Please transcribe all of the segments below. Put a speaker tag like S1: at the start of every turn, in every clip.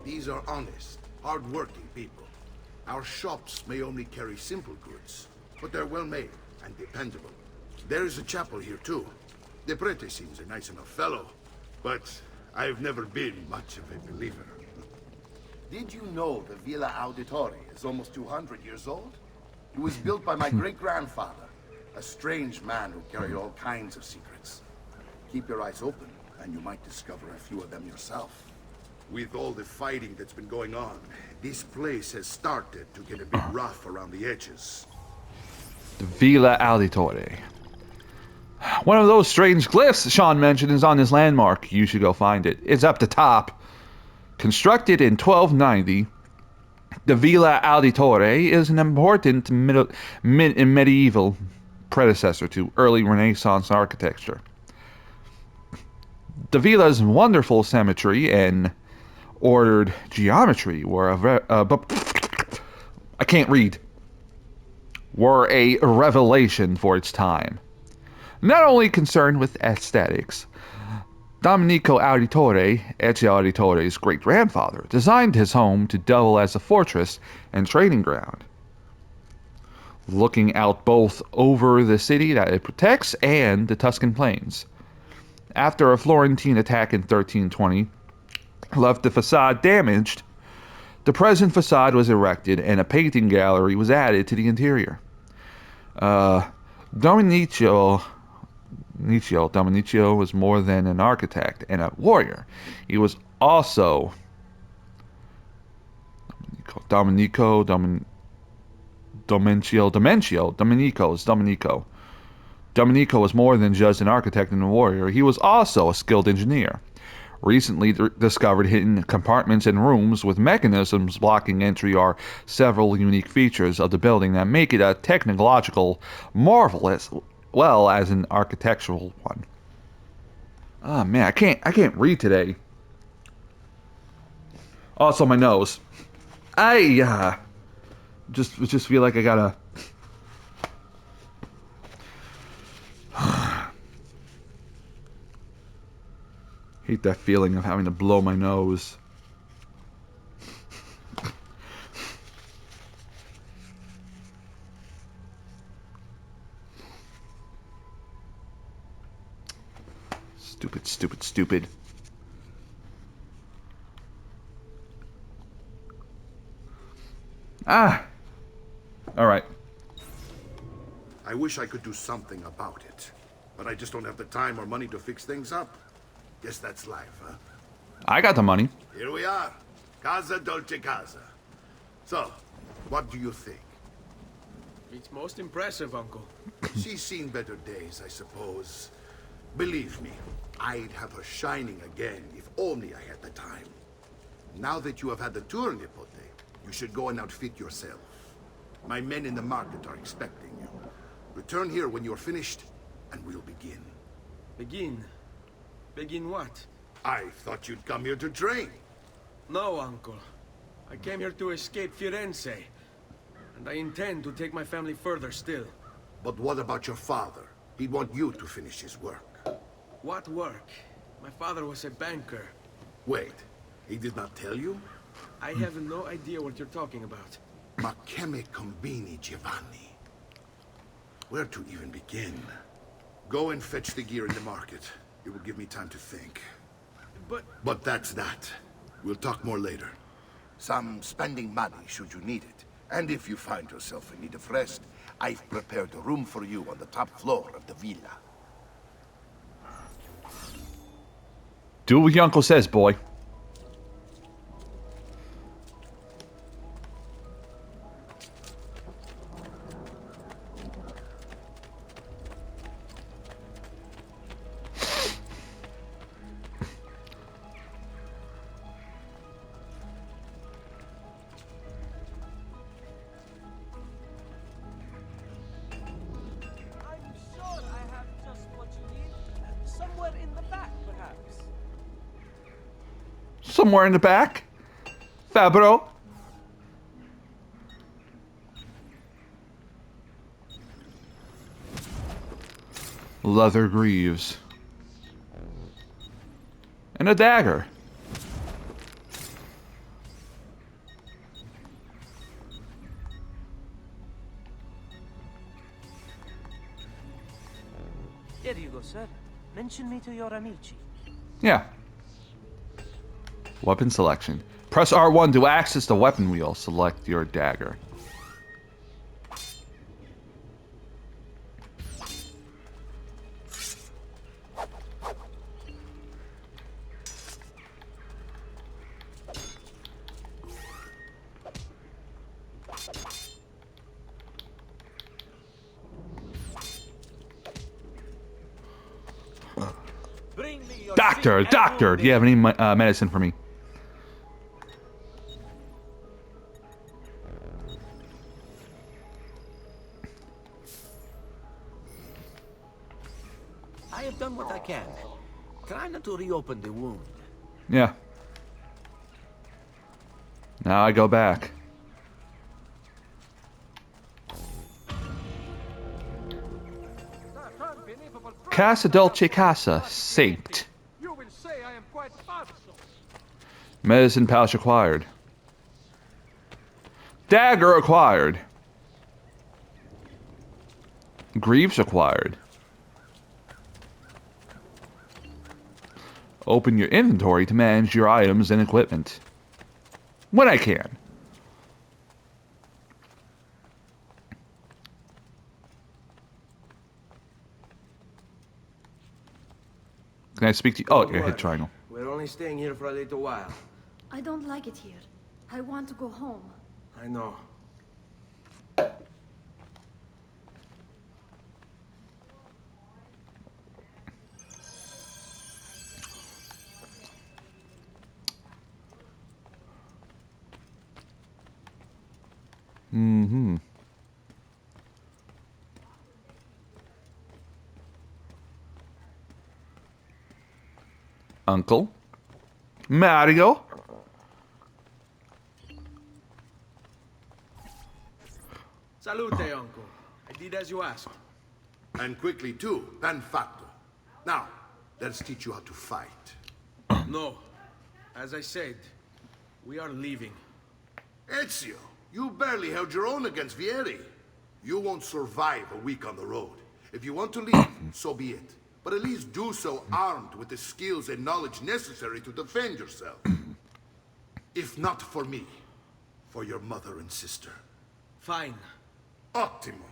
S1: These are honest, hard-working people. Our shops may only carry simple goods, but they're well-made and dependable. There is a chapel here, too. The prete seems a nice enough fellow, but I've never been much of a believer.
S2: Did you know the Villa Auditore is almost 200 years old? It was built by my great-grandfather, a strange man who carried all kinds of secrets. Keep your eyes open, and you might discover a few of them yourself.
S1: With all the fighting that's been going on, this place has started to get a bit rough around the edges.
S3: The Villa Auditore. One of those strange glyphs Sean mentioned is on his landmark. You should go find it. It's up the top. Constructed in 1290, the Villa Auditore is an important medieval predecessor to early Renaissance architecture. The villa's wonderful symmetry and ordered geometry were I can't read. Were a revelation for its time. Not only concerned with aesthetics, Domenico Auditore, Ezio Auditore's great-grandfather, designed his home to double as a fortress and training ground, looking out both over the city that it protects and the Tuscan plains. After a Florentine attack in 1320 left the facade damaged, the present facade was erected and a painting gallery was added to the interior. Domenico was more than an architect and a warrior. He was also Domenico was more than just an architect and a warrior. He was also a skilled engineer. Recently discovered hidden compartments and rooms with mechanisms blocking entry are several unique features of the building that make it a technological marvel as well as an architectural one. Oh man, I can't read today. Also my nose. I just feel like I gotta hate that feeling of having to blow my nose. Stupid. Alright.
S1: I wish I could do something about it, but I just don't have the time or money to fix things up. Guess that's life, huh?
S3: I got the money.
S1: Here we are. Casa Dolce Casa. So, what do you think?
S4: It's most impressive, Uncle.
S1: She's seen better days, I suppose. Believe me, I'd have her shining again if only I had the time. Now that you have had the tour, Nipote, you should go and outfit yourself. My men in the market are expecting you. Return here when you're finished, and we'll begin.
S4: Begin? Begin what?
S1: I thought you'd come here to train.
S4: No, Uncle. I came here to escape Firenze. And I intend to take my family further still.
S1: But what about your father? He'd want you to finish his work.
S4: What work? My father was a banker.
S1: Wait, he did not tell you?
S4: I have no idea what you're talking about.
S1: Ma che me combini, Giovanni? Where to even begin? Go and fetch the gear in the market. It will give me time to think. But that's that. We'll talk more later. Some spending money should you need it. And if you find yourself in need of rest, I've prepared a room for you on the top floor of the villa.
S3: Do what your uncle says, boy. Somewhere in the back? Fabro? Leather greaves. And a dagger.
S5: sir. Mention me to your amici.
S3: Yeah. Weapon selection. Press R1 to access the weapon wheel. Select your dagger.
S5: Bring me your
S3: Doctor,
S5: sick and
S3: doctor, do you have any medicine for me?
S6: I have done what I can. Try not to reopen the wound.
S3: Yeah. Now I go back. Casa Dolce Casa, Saint.
S7: You will say I am quite partial.
S3: Medicine pouch acquired. Dagger acquired. Greaves acquired. Open your inventory to manage your items and equipment. When I can. Can I speak to you? Oh,
S4: Don't
S3: here, hit
S4: worry.
S3: triangle.
S4: We're only staying here for a little while.
S8: I don't like it here. I want to go home.
S4: I know.
S3: Mm-hmm. Uncle? Mario?
S4: Salute, uncle. I did as you asked.
S1: And quickly too, ben fatto. Now, let's teach you how to fight.
S4: No. As I said, we are leaving.
S1: Ezio, you barely held your own against Vieri. You won't survive a week on the road. If you want to leave, so be it. But at least do so armed with the skills and knowledge necessary to defend yourself. If not for me, for your mother and sister.
S4: Fine.
S1: Ottimo.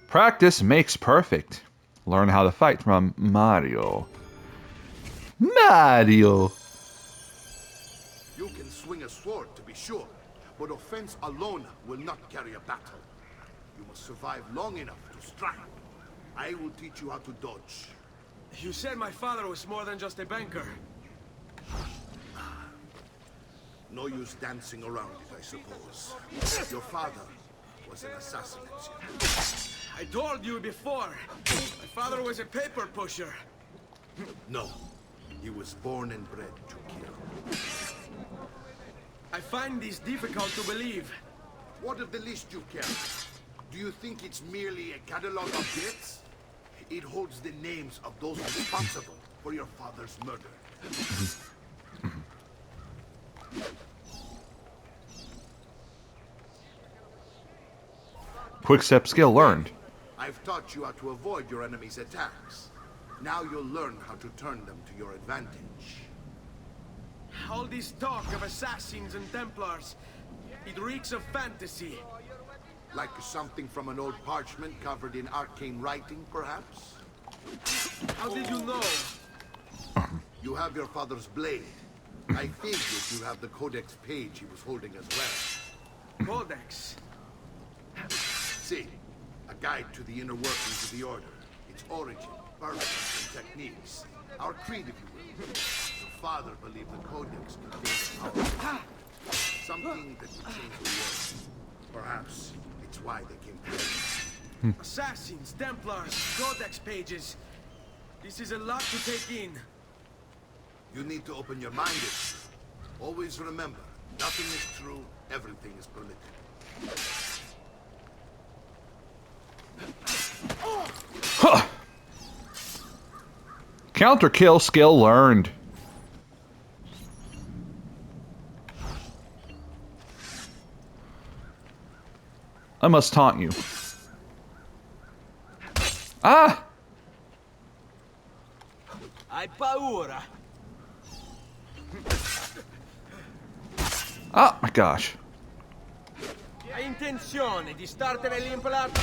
S3: Practice makes perfect. Learn how to fight from Mario. Mario!
S1: You can swing a sword, to be sure, but offense alone will not carry a battle. You must survive long enough to strike. I will teach you how to dodge.
S4: You said my father was more than just a banker.
S1: No use dancing around it, I suppose. Your father was an assassin, Ezio.
S4: I told you before. My father was a paper pusher.
S1: No, he was born and bred to kill.
S4: I find this difficult to believe.
S1: What of the list you carry? Do you think it's merely a catalog of deaths? It holds the names of those responsible for your father's murder.
S3: Quick step skill learned.
S1: I've taught you how to avoid your enemy's attacks. Now you'll learn how to turn them to your advantage.
S4: All this talk of assassins and Templars, it reeks of fantasy.
S1: Like something from an old parchment covered in arcane writing, perhaps?
S4: How did you know?
S1: You have your father's blade. I figured you have the codex page he was holding as well.
S4: Codex.
S1: See, a guide to the inner workings of the Order. Its origin, purpose, and techniques. Our creed, if you will. Your father believed the codex contained power. Something that would change the world. Perhaps it's why they came together.
S4: Assassins, Templars, Codex pages. This is a lot to take in.
S1: You need to open your mind. Always remember, nothing is true, everything is permitted.
S3: Counter kill skill learned. I must taunt you. Ah!
S6: Hai paura?
S3: Oh my gosh.
S6: Hai intenzione di startene lì implato?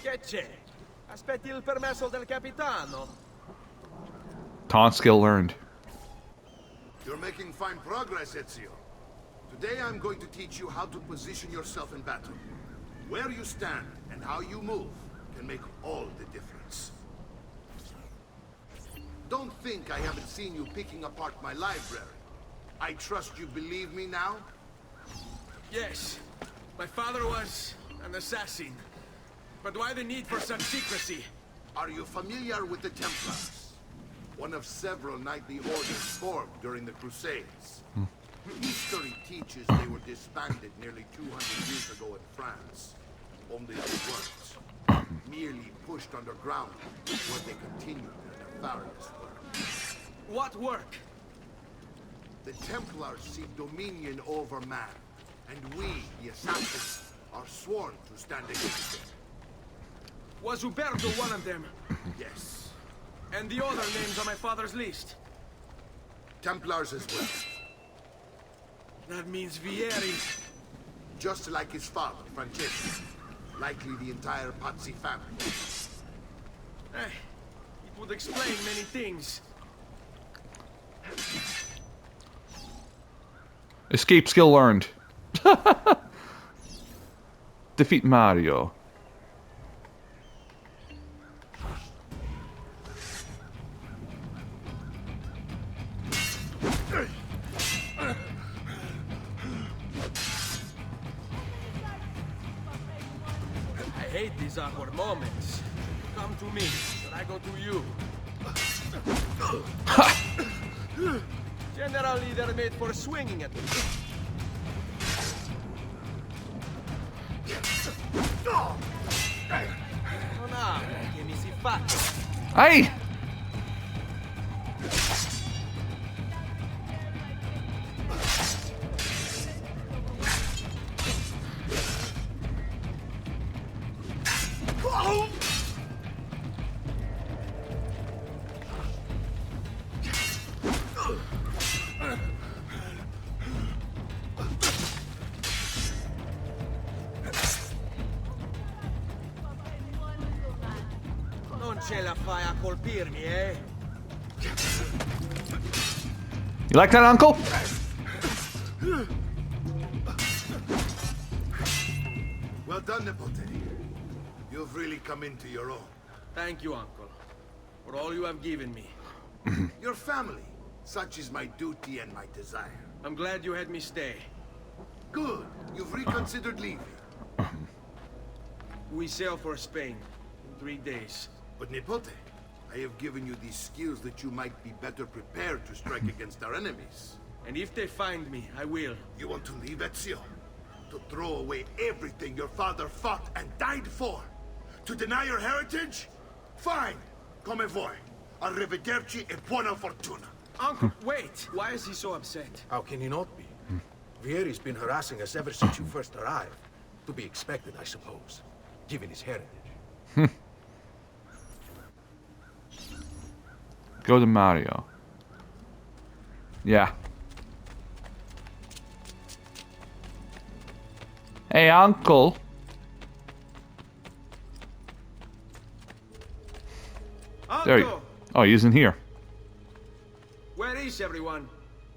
S6: Che c'è? Aspetti il permesso del capitano?
S3: Taunt skill learned.
S1: You're making fine progress, Ezio. Today I'm going to teach you how to position yourself in battle. Where you stand and how you move can make all the difference. Don't think I haven't seen you picking apart my library. I trust you believe me now?
S4: Yes. My father was an assassin. But why the need for such secrecy?
S1: Are you familiar with the Templars? One of several knightly orders formed during the Crusades. History teaches they were disbanded nearly 200 years ago in France. Only they weren't. Merely pushed underground, where they continued their nefarious work.
S4: What work?
S1: The Templars seek dominion over man, and we, the assassins, are sworn to stand against it.
S4: Was Uberto one of them?
S1: Yes.
S4: And the other names on my father's list?
S1: Templars as well.
S4: That means Vieri.
S1: Just like his father, Francesco. Likely the entire Pazzi family.
S4: It would explain many things.
S3: Escape skill learned. Defeat Mario.
S4: I hate these awkward moments. Come to me, and I go to you. Generally, they're made for swinging at me. Non amo che mi si fa.
S3: Hey!
S4: Non ce la fai a colpirmi, eh?
S3: You like that, Uncle?
S1: Well done, Nipote. You've really come into your own.
S4: Thank you, Uncle, for all you have given me.
S1: Your family. Such is my duty and my desire.
S4: I'm glad you had me stay.
S1: Good. You've reconsidered leaving.
S4: We sail for Spain in 3 days.
S1: But Nipote, I have given you these skills that you might be better prepared to strike against our enemies.
S4: And if they find me, I will.
S1: You want to leave Ezio? To throw away everything your father fought and died for? To deny your heritage? Fine. Come voi. Arrivederci e buona fortuna.
S4: Uncle, wait! Why is he so upset?
S9: How can he not be? Vieri's been harassing us ever since you first arrived. To be expected, I suppose, given his heritage.
S3: Go to Mario. Yeah. Hey, Uncle. There you.
S4: Uncle!
S3: Oh, he isn't here.
S4: Where is everyone?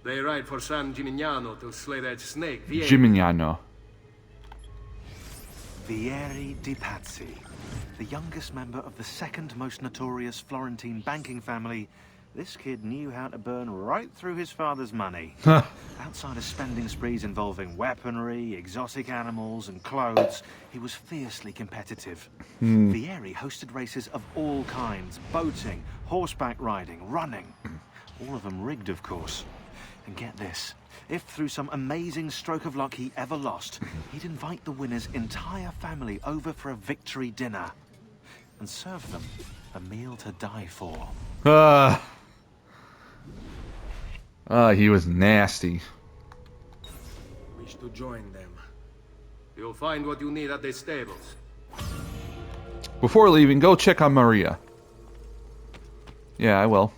S7: They ride for San Gimignano to slay that snake, Vieri.
S3: Gimignano.
S10: Vieri di Pazzi, the youngest member of the second most notorious Florentine banking family. This kid knew how to burn right through his father's money. Outside of spending sprees involving weaponry, exotic animals, and clothes, he was fiercely competitive. Vieri hosted races of all kinds: boating, horseback riding, running. All of them rigged, of course. And get this, if through some amazing stroke of luck he ever lost, he'd invite the winner's entire family over for a victory dinner and serve them a meal to die for.
S3: He was nasty.
S4: Wish to join them.
S7: You'll find what you need at the stables.
S3: Before leaving, go check on Maria. Yeah, I will.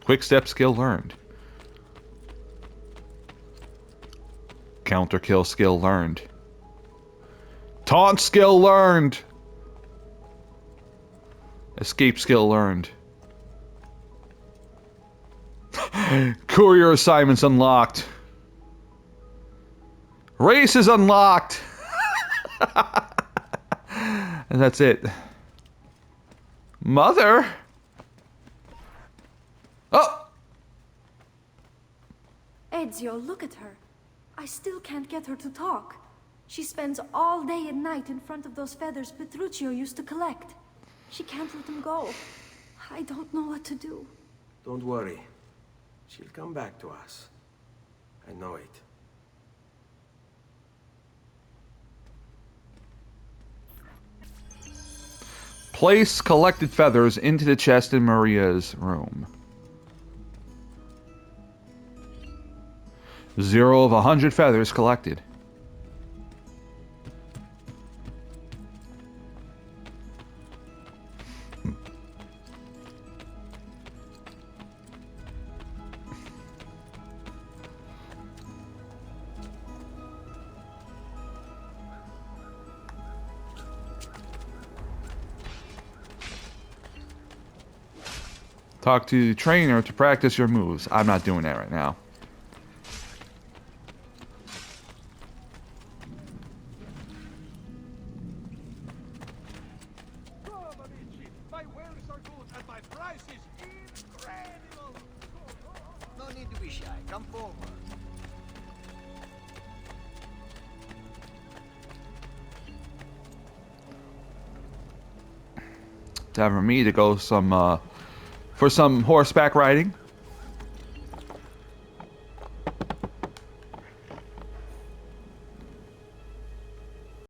S3: Quick step skill learned. Counter kill skill learned. Taunt skill learned. Escape skill learned. Courier assignments unlocked. Race is unlocked. And that's it. Mother? Oh!
S8: Ezio, look at her. I still can't get her to talk. She spends all day and night in front of those feathers Petruchio used to collect. She can't let them go. I don't know what to do.
S4: Don't worry. She'll come back to us. I know it.
S3: Place collected feathers into the chest in Maria's room. 0 of 100 feathers collected. Talk to the trainer to practice your moves. I'm not doing that right now.
S9: My wares are good and my price is incredible.
S6: No need to be shy. Come forward.
S3: Time for me to go for some horseback riding.